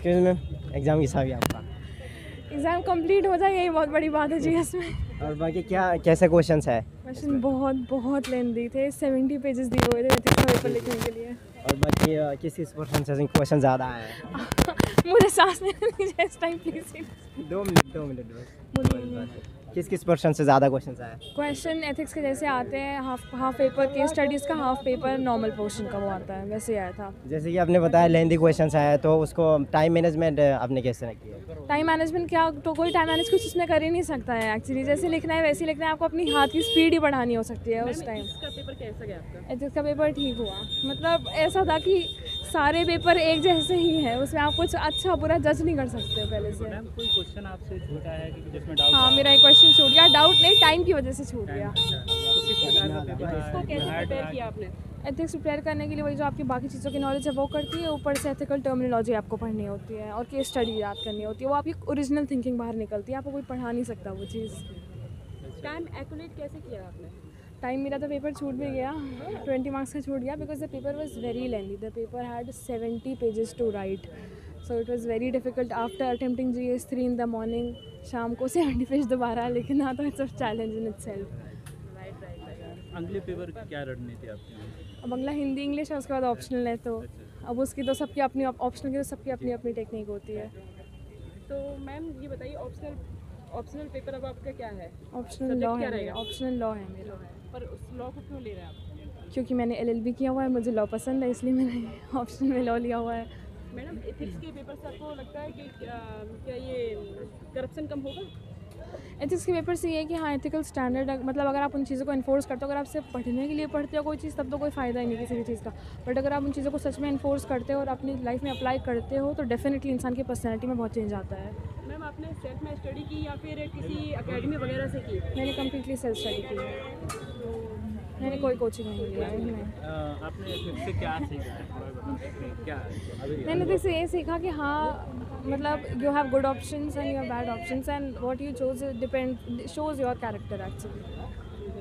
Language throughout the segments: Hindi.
एक्सक्यूज में एग्ज़ाम कैसा गया आपका? एग्ज़ाम कंप्लीट हो जाए यही बहुत बड़ी बात है जीएस में। और बाकी क्या कैसे क्वेश्चंस है? क्वेश्चन बहुत लेंदी थे, 70 पेजेस दिए हुए थे एथिक्स का पेपर लिखने के लिए। और बाकी किस पर्सन से क्वेश्चन ज़्यादा आया है? मुझे सांस लेने दीजिए इस टाइम प्लीज़। 2 मिनट बस। किस पर्सन से ज़्यादा क्वेश्चंस आया? क्वेश्चन एथिक्स के जैसे आते हैं, हाफ पेपर केस स्टडीज़ का, हाफ पेपर नॉर्मल पोर्शन का वो आता है, वैसे आया था। जैसे कि आपने बताया लेंदी क्वेश्चंस आया, तो उसको टाइम मैनेजमेंट आपने कैसे किया? टाइम मैनेजमेंट क्या, तो कोई टाइम मैनेज कुछ उसमें कर ही नहीं सकता है एक्चुअली। जैसे लिखना है वैसे लिखना है, आपको अपनी हाथ की स्पीड ही बढ़ानी हो सकती है उस टाइम। इसका पेपर कैसा गया आपका? एथिक्स का पेपर ठीक हुआ, मतलब ऐसा था कि सारे पेपर एक जैसे ही है, उसमें आप कुछ अच्छा बुरा जज नहीं कर सकते पहले से। मैम कोई क्वेश्चन आपसे छूटा है कि जिसमें डाउट? हाँ, मेरा एक क्वेश्चन छूट गया, डाउट नहीं टाइम की वजह से छूट गया। तो किस प्रकार का पेपर इसको कैसे प्रिपेयर किया आपने? एथिक्स प्रिपेयर करने के लिए वही जो आपकी बाकी चीज़ों की नॉलेज है वो करती है, ऊपर से एथिकल टर्मिनोलॉजी आपको पढ़नी होती है और केस स्टडी याद करनी होती है। वो आपकी ओरिजिनल थिंकिंग बाहर निकलती है, आपको कोई पढ़ा नहीं सकता वो चीज़। टाइम एक्यूरेट कैसे किया आपने? टाइम मेरा तो पेपर छूट भी गया, 20 मार्क्स का छूट गया, because the paper was very lengthy. The paper had 70 pages to write, so it was very difficult. After attempting GS 3 in the morning, शाम को 70 पेज दोबारा लिखना, तो it's a challenge in itself. अगले पेपर की क्या रणनीति आपकी? अब अगला हिंदी इंग्लिश है, उसके बाद ऑप्शनल है, तो अब उसकी तो सबकी अपनी, ऑप्शनल की तो सबकी अपनी अपनी टेक्निक होती है। तो मैम ये बताइए ऑप्शनल पेपर अब आपका क्या है? ऑप्शनल लॉ है, ऑप्शनल लॉ है मेरा। पर उस लॉ को क्यों ले रहे हैं आप? क्योंकि मैंने LLB किया हुआ है, मुझे लॉ पसंद है, इसलिए मैंने ऑप्शनल में लॉ लिया हुआ है। मैडम एथिक्स के पेपर से आपको लगता है कि क्या ये करप्शन कम होगा? एथिक्स के पेपर से ये है कि हाँ, एथिकल स्टैंडर्ड, मतलब अगर आप उन चीज़ों को इन्फोर्स करते हो, अगर आप सिर्फ पढ़ने के लिए पढ़ते हो कोई चीज़, तब तो कोई फ़ायदा ही नहीं किसी भी चीज़ का। बट अगर आप उन चीज़ों को सच में इन्फोर्स करते हो और अपनी लाइफ में अप्लाई करते हो, तो डेफिनेटली इंसान की पर्सनैलिटी में बहुत चेंज आता है। मैम आपने सेल्फ में स्टडी की या फिर किसी अकेडमी वगैरह से की? मैंने कम्प्लीटली सेल्फ स्टडी की है, मैंने कोई कोचिंग नहीं लिया है। आपने एथिक्स से क्या सीखा? क्या मैंने तो इससे ये सीखा कि हाँ, मतलब you have good options and you have bad options, and what you choose depend shows your character actually.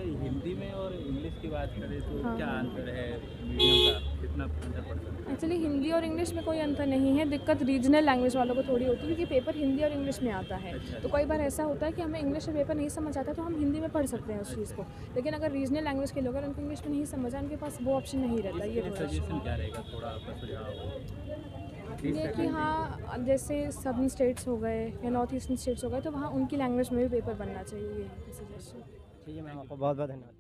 Hindi में और इंग्लिश की बात करें तो हाँ। क्या अंतर है मीडियम का? कितना अंतर पड़ता है? एक्चुअली हिंदी और इंग्लिश में कोई अंतर नहीं है, दिक्कत रीजनल लैंग्वेज वालों को थोड़ी होती है, क्योंकि पेपर हिंदी और इंग्लिश में आता है। तो कई बार ऐसा होता है कि हमें इंग्लिश में पेपर नहीं समझ आता, तो हम हिंदी में पढ़ सकते हैं उस चीज़ को। लेकिन अगर रीजनल लैंग्वेज के लोग अगर उनको इंग्लिश में नहीं समझ आए, उनके पास वो ऑप्शन नहीं रहता। ये थोड़ा सजेशन क्या रहेगा, थोड़ा आपका सुझाव? ये कि हाँ, जैसे सदर्न स्टेट्स हो गए या नॉर्थ ईस्टर्न स्टेट्स हो गए, तो वहाँ उनकी लैंग्वेज में भी पेपर बनना चाहिए, ये सजेशन। ठीक है मैम, आपको बहुत बहुत धन्यवाद।